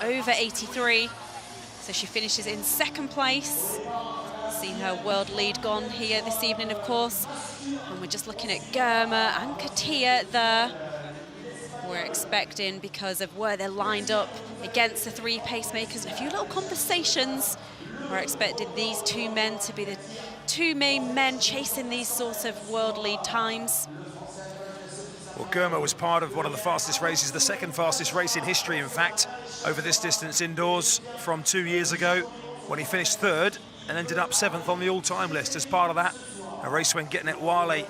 over 83. So she finishes in second place. Seen her world lead gone here this evening, of course. And we're just looking at Girma and Katia there. We're expecting, because of where they're lined up against the three pacemakers, and a few little conversations, we're expecting these two men to be the two main men chasing these sorts of world lead times. Well, Girma was part of one of the fastest races, the second fastest race in history, in fact, over this distance indoors from 2 years ago, when he finished third and ended up 7th on the all-time list. As part of that, a race when Getnet Wale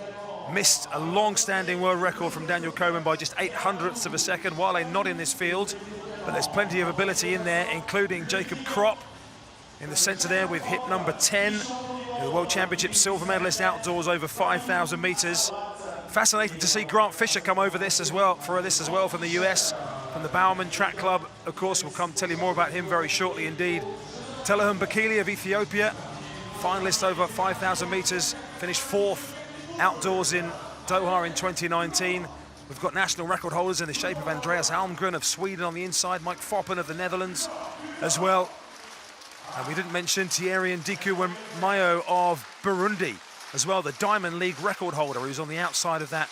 missed a long-standing world record from Daniel Coleman by just 800ths of a second. Wale not in this field, but there's plenty of ability in there, including Jacob Kropp in the centre there with hip number 10, the World Championship silver medalist outdoors over 5,000 metres. Fascinating to see Grant Fisher come over this as well, from the US, from the Bowerman Track Club. Of course, we'll come tell you more about him very shortly indeed. Telehum Bakili of Ethiopia, finalist over 5,000 metres, finished 4th outdoors in Doha in 2019. We've got national record holders in the shape of Andreas Almgren of Sweden on the inside, Mike Foppen of the Netherlands as well. And we didn't mention Thierry Ndiku Mayo of Burundi as well, the Diamond League record holder, who's on the outside of that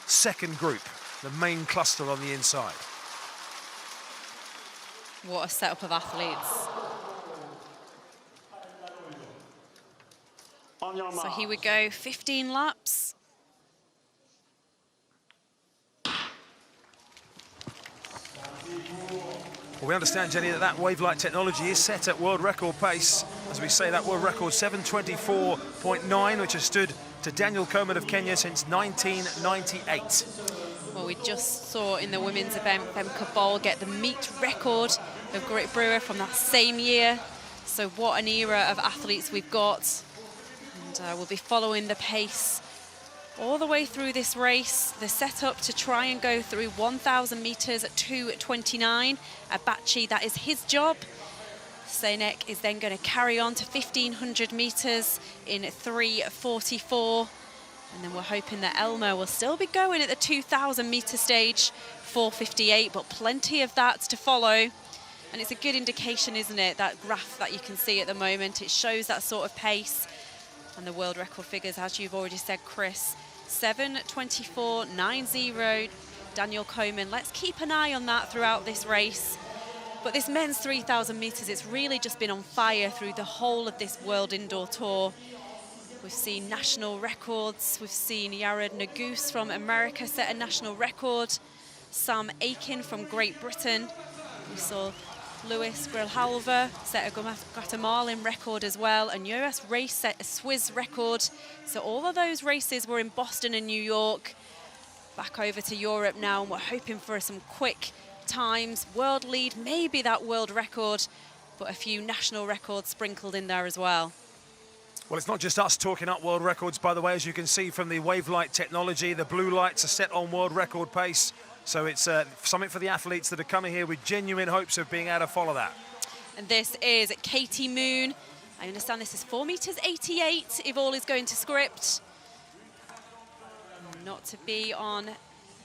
second group, the main cluster on the inside. What a setup of athletes. So here we go, 15 laps. Well, we understand, Jenny, that wave-light technology is set at world record pace. As we say, that world record 7:24.9, which has stood to Daniel Coleman of Kenya since 1998. Well, we just saw in the women's event Femke Bol get the meet record of Great Brewer from that same year. So what an era of athletes we've got. And we'll be following the pace all the way through this race. They're set up to try and go through 1,000 metres at 2:29. Abachi, that is his job. Senek is then going to carry on to 1,500 metres in 3:44. And then we're hoping that Elmo will still be going at the 2,000 metre stage, 4:58, but plenty of that to follow. And it's a good indication, isn't it, that graph that you can see at the moment. It shows that sort of pace. And the world record figures, as you've already said, Chris, 7:24.90, Daniel Coleman. Let's keep an eye on that throughout this race. But this men's 3,000 metres, it's really just been on fire through the whole of this World Indoor Tour. We've seen national records. We've seen Yared Nuguse from America set a national record. Sam Aiken from Great Britain. We saw Luis Grijalva set a Guatemalan record as well, and US Race set a Swiss record. So all of those races were in Boston and New York. Back over to Europe now, and we're hoping for some quick times. World lead, maybe that world record, but a few national records sprinkled in there as well. Well, it's not just us talking up world records, by the way, as you can see from the wave light technology. The blue lights are set on world record pace. So it's something for the athletes that are coming here with genuine hopes of being able to follow that. And this is Katie Moon. I understand this is 4:88 if all is going to script. Not to be on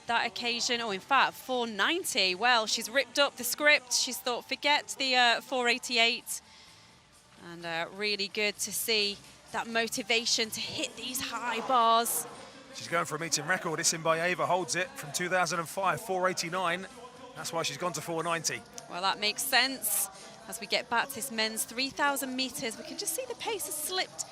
that occasion. Oh, in fact, 4:90. Well, she's ripped up the script. She's thought, forget the 4:88. And really good to see that motivation to hit these high bars. She's going for a meeting record. Isimbayeva holds it from 2005, 4:89. That's why she's gone to 4:90. Well, that makes sense. As we get back to this men's 3,000 metres, we can just see the pace has slipped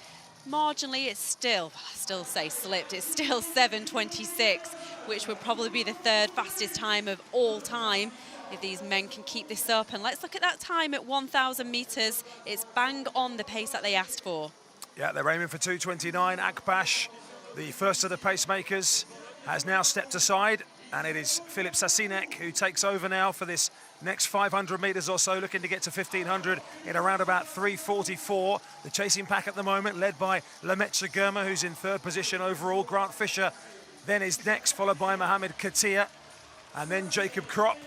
marginally. It's still, I still say slipped, it's still 7:26, which would probably be the third fastest time of all time if these men can keep this up. And let's look at that time at 1,000 metres. It's bang on the pace that they asked for. Yeah, they're aiming for 2:29. Akbash, the first of the pacemakers, has now stepped aside, and it is Filip Sasinek who takes over now for this next 500 metres or so, looking to get to 1,500 in around about 3:44. The chasing pack at the moment, led by Lemetsha Girma, who's in third position overall. Grant Fisher then is next, followed by Mohamed Katia, and then Jacob Kropp,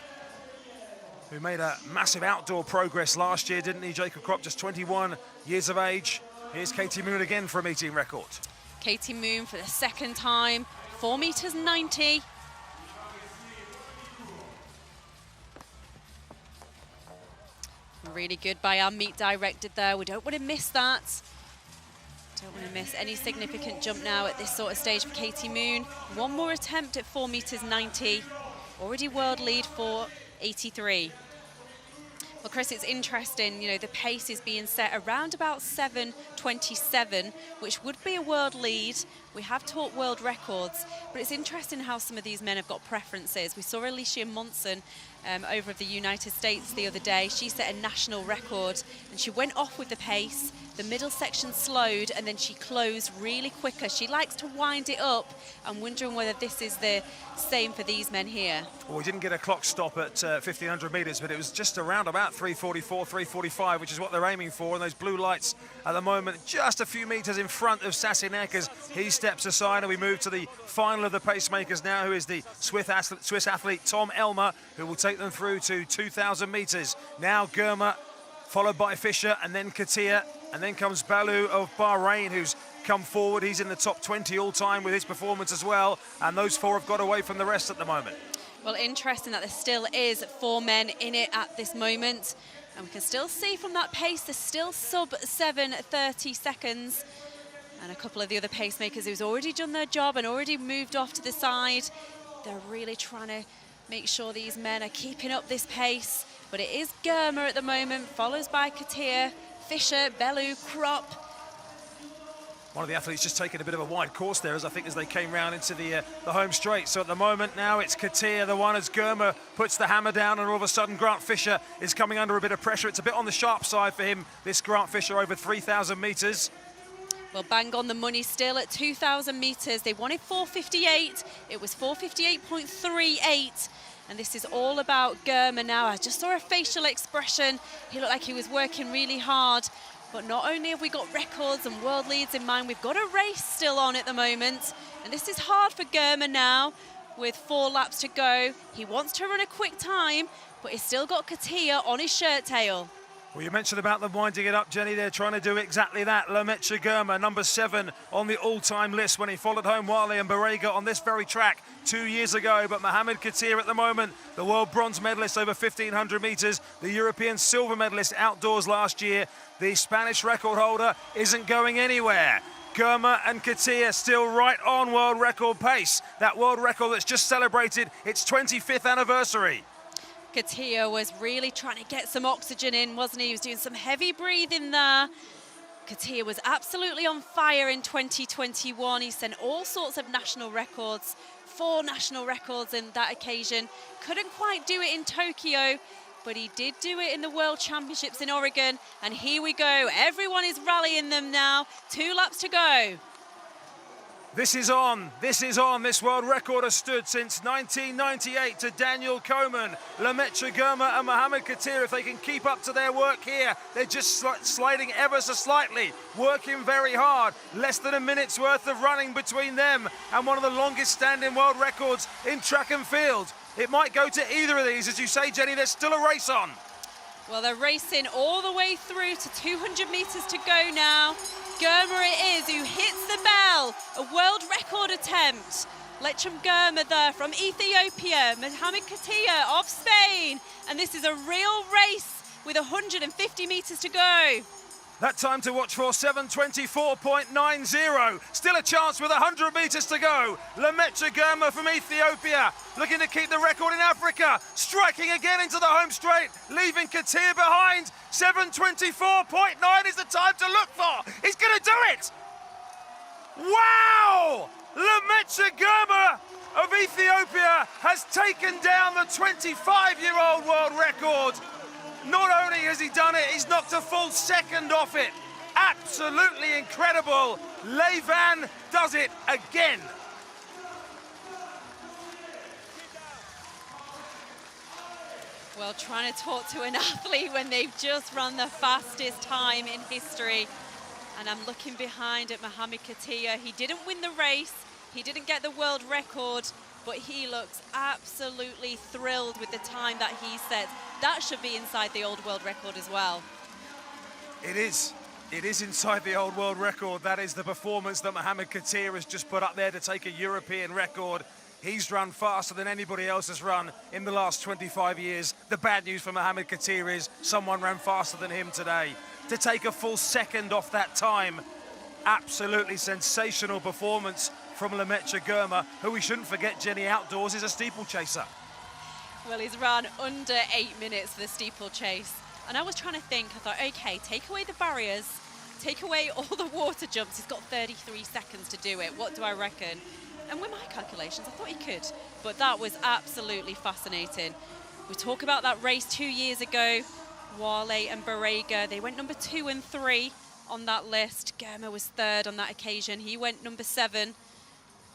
who made a massive outdoor progress last year, didn't he, Jacob Kropp, just 21 years of age. Here's Katie Moon again for a meeting record. Katie Moon for the second time, 4:90. Really good by our meet director there. We don't want to miss that. Don't want to miss any significant jump now at this sort of stage for Katie Moon. One more attempt at 4 meters 90. Already world lead for 83. Well, Chris, it's interesting, you know, the pace is being set around about 7:27, which would be a world lead. We have taught world records, but it's interesting how some of these men have got preferences. We saw Alicia Monson over of the United States the other day. She set a national record and she went off with the pace. The middle section slowed and then she closed really quicker. She likes to wind it up. I'm wondering whether this is the same for these men here. Well, we didn't get a clock stop at 1,500 metres, but it was just around about 3:44, 3:45, which is what they're aiming for. And those blue lights at the moment, just a few metres in front of Sasinek as he steps aside, and we move to the final of the pacemakers now, who is the Swiss athlete Tom Elmer, who will take them through to 2,000 metres. Now Germer, followed by Fisher, and then Katia, and then comes Balu of Bahrain, who's come forward. He's in the top 20 all-time with his performance as well, and those four have got away from the rest at the moment. Well, interesting that there still is 4 men in it at this moment, and we can still see from that pace there's still sub 7:30 seconds. And a couple of the other pacemakers who's already done their job and already moved off to the side. They're really trying to make sure these men are keeping up this pace. But it is Germer at the moment, followed by Katia, Fisher, Bellew, Krop. One of the athletes just taking a bit of a wide course there, as they came round into the home straight. So at the moment now it's Katia, the one as Germer puts the hammer down, and all of a sudden Grant Fisher is coming under a bit of pressure. It's a bit on the sharp side for him, this Grant Fisher, over 3,000 metres. Well, bang on the money still at 2,000 metres. They wanted 4:58. It was 4:58.38. And this is all about Germer now. I just saw a facial expression. He looked like he was working really hard. But not only have we got records and world leads in mind, we've got a race still on at the moment. And this is hard for Germer now with 4 laps to go. He wants to run a quick time, but he's still got Katia on his shirt tail. Well, you mentioned about them winding it up, Jenny. They're trying to do exactly that. Lemaitre Germer, number 7 on the all-time list when he followed home Wale and Barega on this very track 2 years ago. But Mohamed Katia at the moment, the world bronze medalist over 1,500 metres, the European silver medalist outdoors last year, the Spanish record holder, isn't going anywhere. Germer and Katia still right on world record pace. That world record that's just celebrated its 25th anniversary. Katia was really trying to get some oxygen in, wasn't he? He was doing some heavy breathing there. Katia was absolutely on fire in 2021. He set all sorts of national records, 4 national records in that occasion. Couldn't quite do it in Tokyo, but he did do it in the World Championships in Oregon. And here we go. Everyone is rallying them now. 2 laps to go. This is on. This world record has stood since 1998 to Daniel Coman. Lemaitre Germer and Mohamed Katia, if they can keep up to their work here, they're just sliding ever so slightly, working very hard. Less than a minute's worth of running between them and one of the longest standing world records in track and field. It might go to either of these. As you say, Jenny, there's still a race on. Well, they're racing all the way through to 200 metres to go now. Germer it is who hits the bell, a world record attempt. Lechem Germer there from Ethiopia, Mohamed Katia of Spain. And this is a real race with 150 metres to go. That time to watch for 7:24.90. Still a chance with 100 metres to go. Lemaitre Germer from Ethiopia looking to keep the record in Africa. Striking again into the home straight, leaving Katia behind. 7:24.9 is the time to look for. He's going to do it. Wow! Lemaitre Germer of Ethiopia has taken down the 25-year-old world record. Not only has he done it, he's knocked a full second off it. Absolutely incredible. Levan does it again. Well, trying to talk to an athlete when they've just run the fastest time in history. And I'm looking behind at Mohamed Katia. He didn't win the race. He didn't get the world record, but he looks absolutely thrilled with the time that he set. That should be inside the old world record as well. It is. It is inside the old world record. That is the performance that Mohamed Katia has just put up there to take a European record. He's run faster than anybody else has run in the last 25 years. The bad news for Mohamed Katir is someone ran faster than him today. To take a full second off that time, absolutely sensational performance from Lemaitre Girma, who we shouldn't forget, Jenny, outdoors is a steeplechaser. Well, he's run under 8 minutes for the steeplechase. And I was trying to think, I thought, okay, take away the barriers, take away all the water jumps. He's got 33 seconds to do it. What do I reckon? And with my calculations, I thought he could. But that was absolutely fascinating. We talk about that race 2 years ago. Wale and Barega, they went number 2 and 3 on that list. Girma was 3rd on that occasion. He went number 7.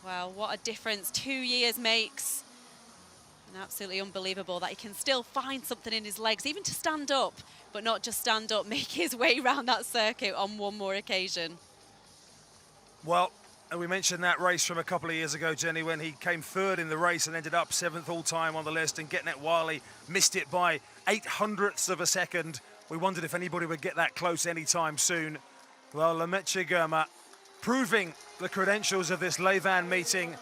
Well, what a difference 2 years makes. And absolutely unbelievable that he can still find something in his legs, even to stand up, but not just stand up, make his way around that circuit on one more occasion. Well, and we mentioned that race from a couple of years ago, Jenny, when he came 3rd in the race and ended up 7th all-time on the list, and Getnet Wiley missed it by 0.08 of a second. We wondered if anybody would get that close anytime soon. Well, Lemaitre Girma proving the credentials of this Levan meeting.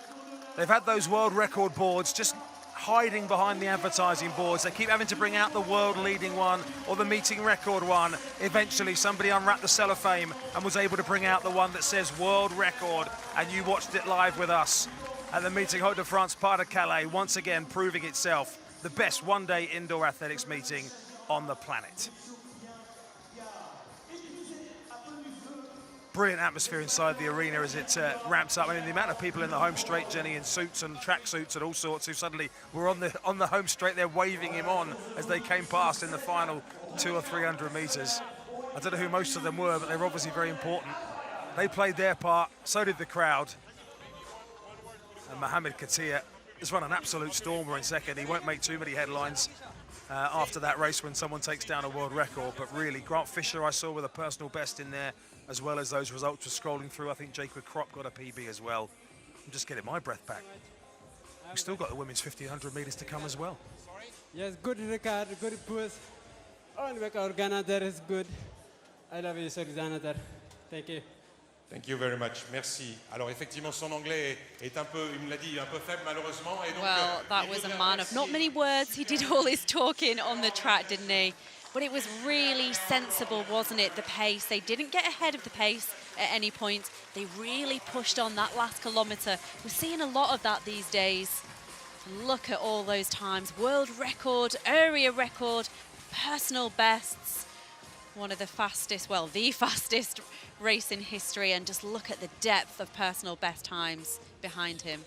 They've had those world record boards just hiding behind the advertising boards. They keep having to bring out the world leading one or the meeting record one. Eventually somebody unwrapped the cellophane and was able to bring out the one that says world record, and you watched it live with us at the meeting Haute de France Pas de Calais, once again proving itself the best one-day indoor athletics meeting on the planet. Brilliant atmosphere inside the arena as it ramps up. I mean, the amount of people in the home straight, Jenny, in suits and tracksuits and all sorts, who suddenly were on the home straight there waving him on as they came past in the final 200 or 300 meters. I don't know who most of them were, but they were obviously very important. They played their part, so did the crowd. And Mohamed Katir has run an absolute stormer in second. He won't make too many headlines after that race when someone takes down a world record, but really, Grant Fisher I saw with a personal best in there, as well as those results were scrolling through. I think Jacob Kropp got a PB as well. I'm just getting my breath back. We've still got the women's 1500 meters to come as well. Yes, good record, good push. All the organizer is good. I love you, organizer. Thank you. Thank you very much. Merci. Alors effectivement, son anglais est un peu, il me l'a dit, un peu faible malheureusement. Et donc, well, that was a man of not many words. He did all his talking on the track, didn't he? But it was really sensible, wasn't it, the pace? They didn't get ahead of the pace at any point. They really pushed on that last kilometre. We're seeing a lot of that these days. Look at all those times. World record, area record, personal bests. One of the fastest, well, the fastest race in history. And just look at the depth of personal best times behind him.